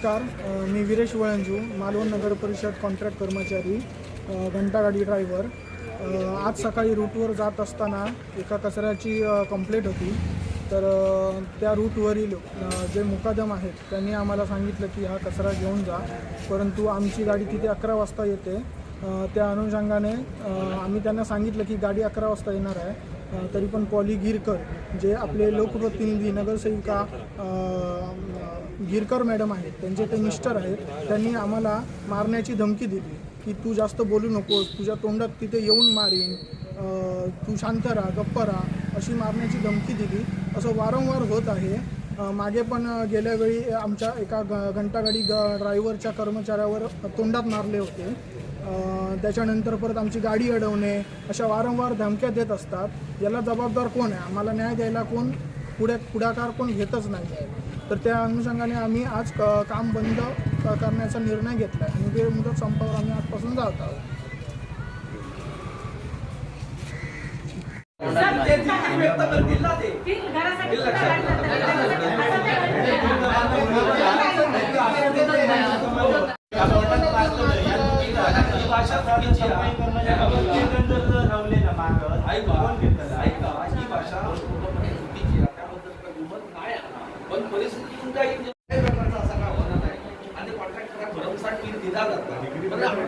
नमस्कार, मी वीरेश वळंजू, मालवण नगर परिषद कॉन्ट्रॅक्ट कर्मचारी, घंटागाडी ड्रायव्हर। आज सकाळी रूटवर जात असताना एका कचऱ्याची कंप्लेंट होती। तर त्या रूटवरील जे मुकादम आहेत त्यांनी आम्हाला सांगितलं की हा कचरा घेऊन जा, परंतु आमची गाडी तिथे 11 वाजता येते। त्या अनुषंगाने आम्ही त्यांना सांगितलं की गाडी 11 वाजता येणार आहे, तरी पण पॉली गिरकर जे आपले लोकप्रतिनिधी नगरसेविका गिरकर मॅडम आहेत, त्यांचे ते मिस्टर आहेत, त्यांनी आम्हाला मारण्याची धमकी दिली की तू जास्त बोलू नकोस, तुझ्या तोंडात तिथे येऊन मारीन, तू शांत राहा, गप्प राहा, अशी मारण्याची धमकी दिली। असं वारंवार होत आहे। मागे पण गेल्या वेळी आमच्या एका घंटागाडी ड्रायव्हरच्या कर्मचाऱ्यावर तोंडात मारले होते। त्याच्यानंतर परत आमची गाडी अडवणे, अशा वारंवार धमक्या देत असतात। याला जबाबदार कोण आहे? आम्हाला न्याय द्यायला कोण पुढाकार कोण घेतच नाही। तर त्या अनुषंगाने आम्ही आज काम बंद करण्याचा निर्णय घेतला आहे आणि वेळ मुदत संपावर आम्ही आजपासून जात आहोत।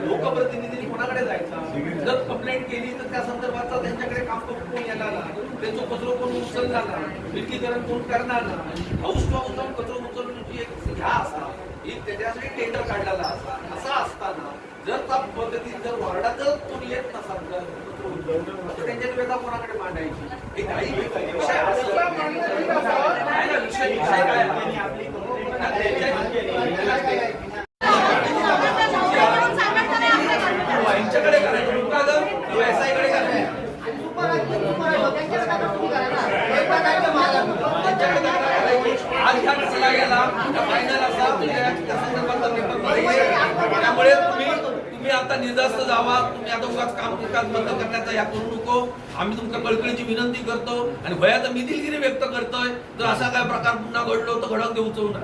लोकप्रतिनिधी कोणाकडे जायचा? जर कंप्लेंट केली तर त्या संदर्भात त्यांच्याकडे काम कोण येणार ना, त्यांचं कचरो कोण उचलणार ना, विलगीकरण कोण करणार ना, हाऊस टू हाऊस जाऊन कचरो उचलण्याची एक ह्या असा एक त्याच्यासाठी टेंडर काढलेला असा असताना जर त्या पद्धतीत जर वॉर्डात जर कोणी येत नसाल तर त्यांच्या वेळेला कोणाकडे मांडायची एक काही यांच्याकडे करायचं व्यवसायाकडे करायचं आज ह्या कचरा गेला फायनल असा त्यामुळे तुम्ही आता निर्धास्त जावा। तुम्ही आता उगाच काम बंद करण्याचा या करू नको। आम्ही तुमच्या कळकळीची विनंती करतो आणि भयात मी दिलगिरी व्यक्त करतोय। जर असा काय प्रकार पुन्हा घडलो तर घडक देऊ नका।